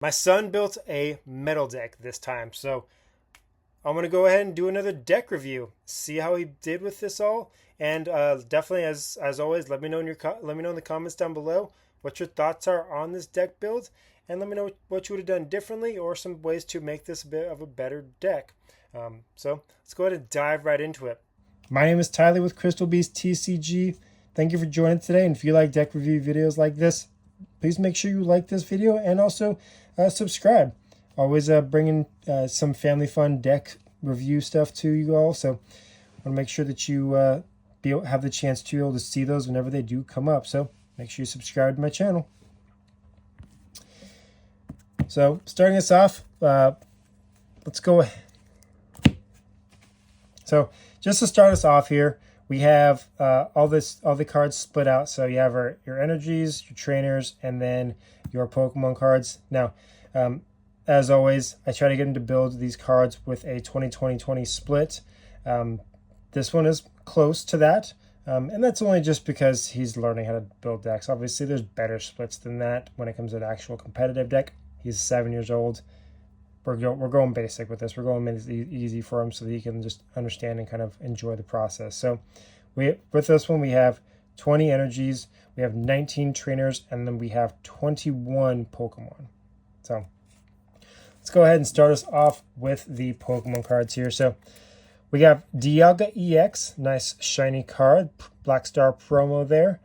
My son built a metal deck this time, so I'm going to go ahead and do another deck review. See how he did with this all, and definitely, as always, let me know let me know in the comments down below what your thoughts are on this deck build, and let me know what you would have done differently or some ways to make this a bit of a better deck. So let's go ahead and dive right into it. My name is Tyler with Crystal Beast TCG. Thank you for joining today, and if you like deck review videos like this, please make sure you like this video and also subscribe. Always bringing some family fun deck review stuff to you all, so I want to make sure that you have the chance to be able to see those whenever they do come up. So make sure you subscribe to my channel. So starting us off, let's go. So just to start us off here, we have all the cards split out. So you have your energies, your trainers, and then your Pokemon cards. Now, as always, I try to get him to build these cards with a 20-20-20 split. This one is close to that, and that's only just because he's learning how to build decks. Obviously, there's better splits than that when it comes to an actual competitive deck. He's 7 years old. We're going basic with this. We're going easy for him so that he can just understand and kind of enjoy the process. So with this one, we have 20 energies, we have 19 trainers, and then we have 21 Pokemon. So let's go ahead and start us off with the Pokemon cards here. So we have Dialga EX, nice shiny card, Black Star promo there.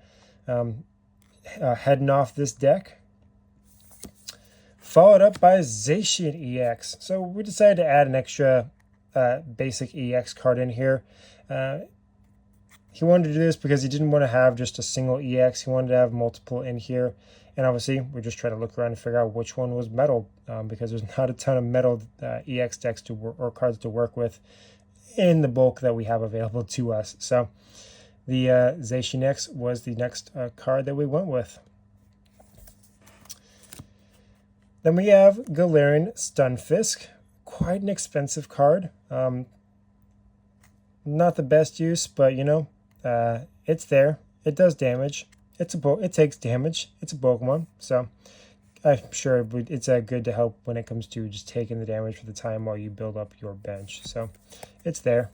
Heading off this deck. Followed up by Zacian EX. So we decided to add an extra basic EX card in here. He wanted to do this because he didn't want to have just a single EX. He wanted to have multiple in here. And obviously, we're just trying to look around and figure out which one was metal, because there's not a ton of metal EX decks or cards to work with in the bulk that we have available to us. So the Zacian EX was the next card that we went with. Then we have Galarian Stunfisk, quite an expensive card. Not the best use, but you know, it's there. It does damage. It takes damage. It's a Pokemon, so I'm sure it's good to help when it comes to just taking the damage for the time while you build up your bench. So it's there.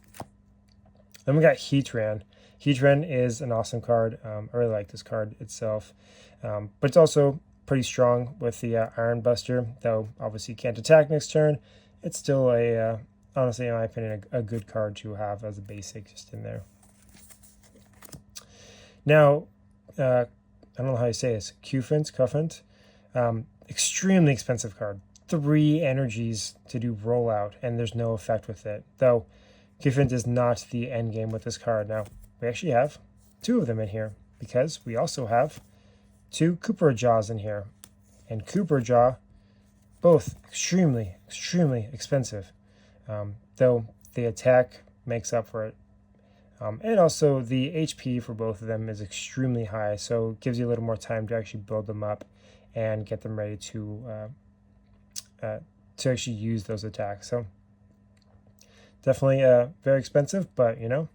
Then we got Heatran. Heatran is an awesome card. I really like this card itself, but it's also pretty strong with the Iron Buster, though obviously can't attack next turn. It's still honestly, in my opinion, a good card to have as a basic just in there. Now, I don't know how you say this, Cuffent, extremely expensive card. 3 energies to do rollout, and there's no effect with it. Though, Cuffent is not the end game with this card. Now, we actually have 2 of them in here, because we also have 2 Cooper Jaws in here, and Cooper Jaw, both extremely expensive, though the attack makes up for it, and also the HP for both of them is extremely high, so it gives you a little more time to actually build them up and get them ready to actually use those attacks. So definitely very expensive, but you know,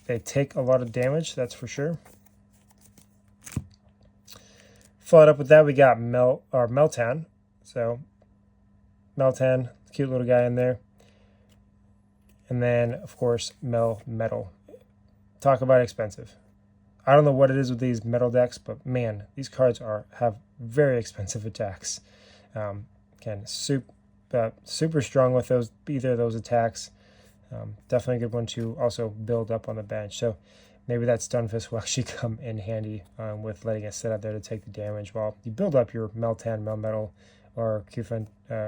they take a lot of damage, that's for sure. Followed up with that, we got Meltan. So Meltan, cute little guy in there. And then, of course, Metal. Talk about expensive. I don't know what it is with these metal decks, but man, these cards have very expensive attacks. Again, super strong with either of those attacks. Definitely a good one to also build up on the bench. So maybe that Stunfisk will actually come in handy with letting it sit out there to take the damage while you build up your Meltan, Melmetal, or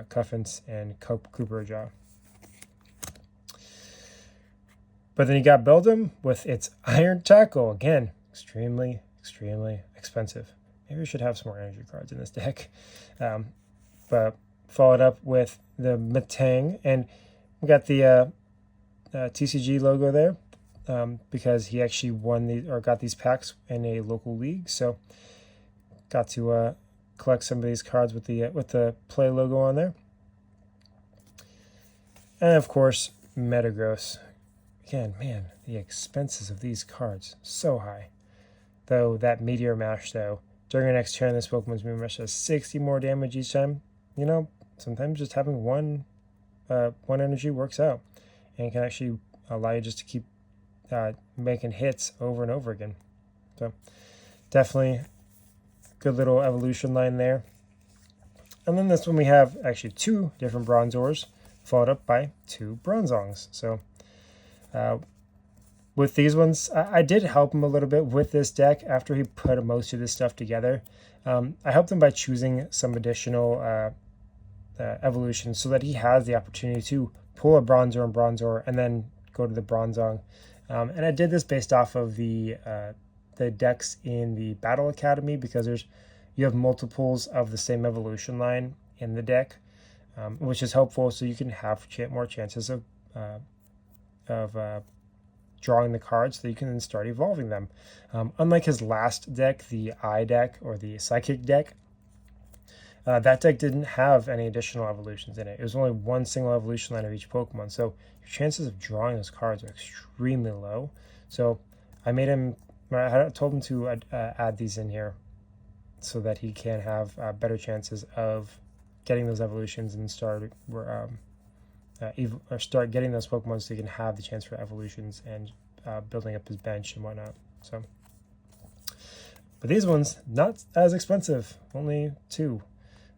Cuffins, and Cooper Jaw. But then you got Beldum with its Iron Tackle. Again, extremely expensive. Maybe we should have some more energy cards in this deck. But followed up with the Metang, and we got the TCG logo there. Because he actually got these packs in a local league, so got to collect some of these cards with the play logo on there. And of course, Metagross. Again, man, the expenses of these cards so high. Though that Meteor Mash though During your next turn, this Pokemon's movement rush does 60 more damage each time. You know, sometimes just having one energy works out, and can actually allow you just to keep making hits over and over again. So definitely good little evolution line there. And then this one we have actually 2 different Bronzors followed up by 2 Bronzongs. So with these ones, I did help him a little bit with this deck after he put most of this stuff together. I helped him by choosing some additional evolutions so that he has the opportunity to pull a Bronzor and then go to the Bronzong. And I did this based off of the decks in the Battle Academy, because you have multiples of the same evolution line in the deck, which is helpful, so you can have more chances of drawing the cards, so you can then start evolving them. Unlike his last deck, the I deck or the Psychic deck, that deck didn't have any additional evolutions in it. It was only one single evolution line of each Pokemon, so your chances of drawing those cards are extremely low. So I told him to add these in here so that he can have better chances of getting those evolutions and start getting those Pokemon, so he can have the chance for evolutions and building up his bench and whatnot. So, but these ones not as expensive, only 2.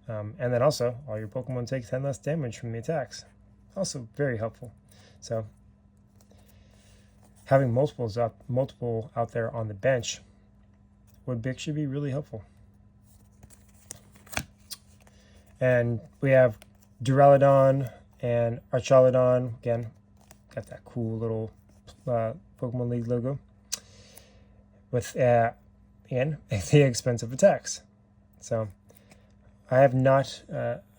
And then also, all your Pokemon take 10 less damage from the attacks. Also very helpful. So, having multiple out there on the bench would actually be really helpful. And we have Duraludon and Archaludon. Again, got that cool little Pokemon League logo with again the expensive attacks. So I have not.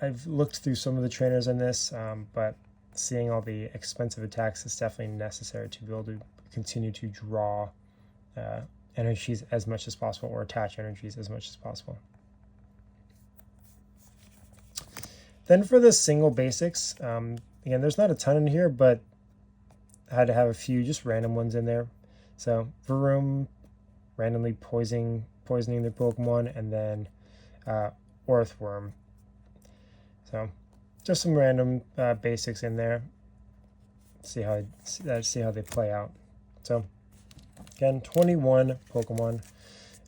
I've looked through some of the trainers in this, but seeing all the expensive attacks is definitely necessary to be able to continue to draw energies as much as possible, or attach energies as much as possible. Then for the single basics, again, there's not a ton in here, but I had to have a few just random ones in there. So Varoom, randomly poisoning their Pokemon, and then Orthworm. So just some random basics in there. See how they play out. So again, 21 Pokemon,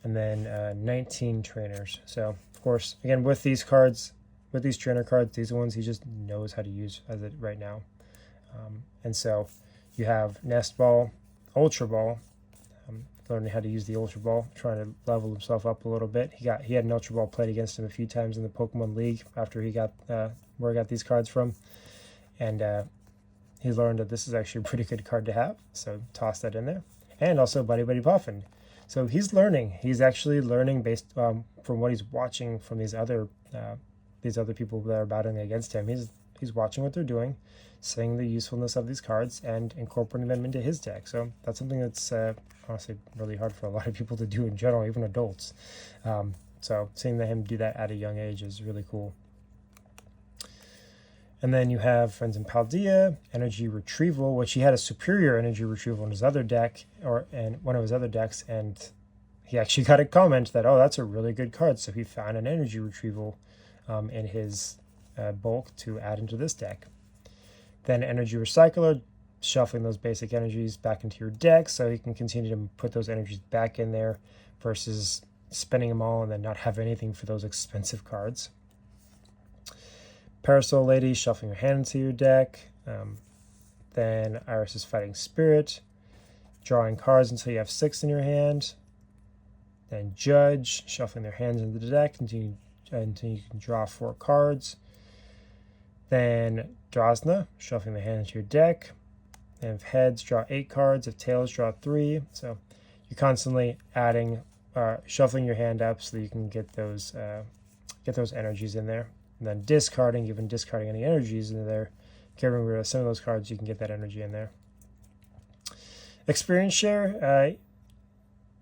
and then 19 trainers. So of course, again, with these cards, with these trainer cards, these are ones he just knows how to use as it right now. And so you have Nest Ball, Ultra Ball, learning how to use the Ultra Ball, trying to level himself up a little bit. He had an Ultra Ball played against him a few times in the Pokemon League after he got where I got these cards from, and he learned that this is actually a pretty good card to have, so toss that in there. And also Buddy Buddy Puffin. So he's learning. He's actually learning based from what he's watching from these other people that are battling against him. He's watching what they're doing, seeing the usefulness of these cards, and incorporating them into his deck. So that's something that's honestly really hard for a lot of people to do in general, even adults. So seeing him do that at a young age is really cool. And then you have Friends in Paldea, Energy Retrieval, which he had a superior Energy Retrieval in his other deck, in one of his other decks, and he actually got a comment that, oh, that's a really good card. So he found an Energy Retrieval in his bulk to add into this deck. Then Energy Recycler, shuffling those basic energies back into your deck so you can continue to put those energies back in there versus spending them all and then not have anything for those expensive cards. Parasol Lady, shuffling your hand into your deck. Then Iris's Fighting Spirit, drawing cards until you have 6 in your hand. Then Judge, shuffling their hands into the deck until you can draw 4 cards. Then Drosna, shuffling the hand into your deck. And if heads, draw 8 cards. If tails, draw 3. So you're constantly adding, shuffling your hand up so that you can get those energies in there. And then discarding, even discarding any energies in there, getting rid of some of those cards, you can get that energy in there. Experience share,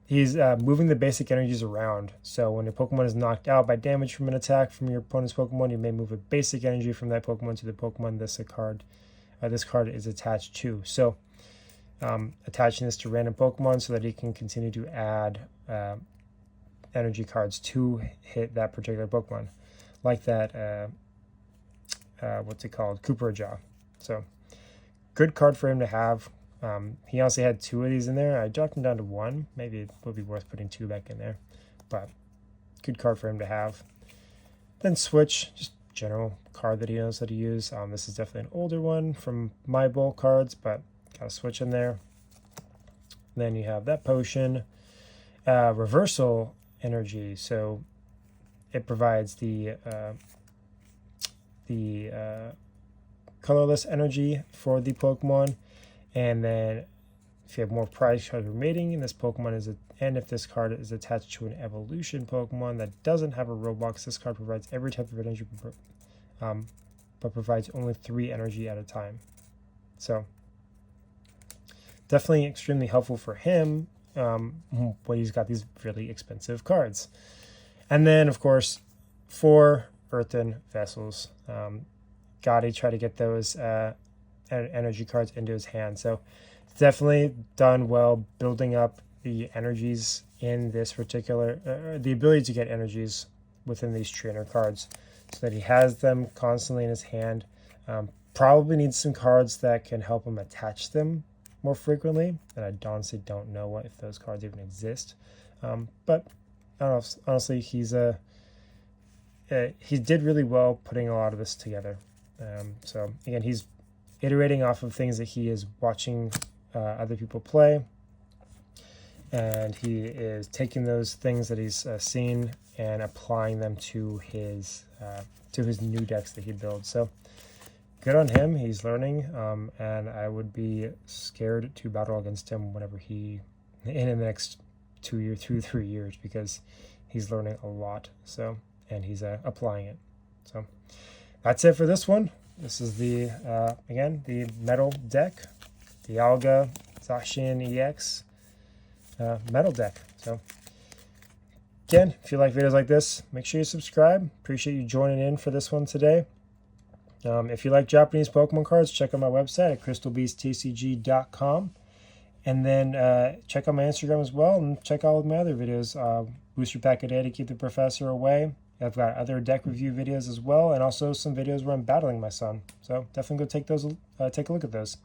he's moving the basic energies around. So when a Pokemon is knocked out by damage from an attack from your opponent's Pokemon, you may move a basic energy from that Pokemon to the Pokemon this card is attached to. So attaching this to random Pokemon so that he can continue to add energy cards to hit that particular Pokemon, like that, what's it called, Cooper Jaw. So good card for him to have. He also had 2 of these in there. I dropped him down to 1. Maybe it would be worth putting 2 back in there, but good card for him to have. Then Switch, just general card that he knows how to use. This is definitely an older one from my bowl cards, but got a Switch in there. Then you have that potion, reversal energy. So it provides the colorless energy for the Pokemon, and then if you have more prize cards remaining, and this Pokemon is and if this card is attached to an evolution Pokemon that doesn't have a Roblox, this card provides every type of energy, but provides only 3 energy at a time. So definitely extremely helpful for him when he's got these really expensive cards. And then, of course, 4 earthen vessels. Gotti try to get those energy cards into his hand. So it's definitely done well building up the energies in this particular, the ability to get energies within these trainer cards so that he has them constantly in his hand. Probably needs some cards that can help him attach them more frequently, and I honestly don't know if those cards even exist. But I don't know, honestly, he did really well putting a lot of this together. So again, he's iterating off of things that he is watching other people play, and he is taking those things that he's seen and applying them to his new decks that he builds. So good on him. He's learning, and I would be scared to battle against him whenever in the next 2 or 3 years, because he's learning a lot. So, and he's applying it. So that's it for this one. This is the again, the metal deck, Dialga Zacian EX metal deck. So again, if you like videos like this, make sure you subscribe. Appreciate you joining in for this one today. If you like Japanese Pokemon cards, check out my website at crystalbeasttcg.com. And then check out my Instagram as well, and check out all of my other videos. Booster Pack a day to keep the professor away. I've got other deck review videos as well, and also some videos where I'm battling my son. So definitely go take a look at those.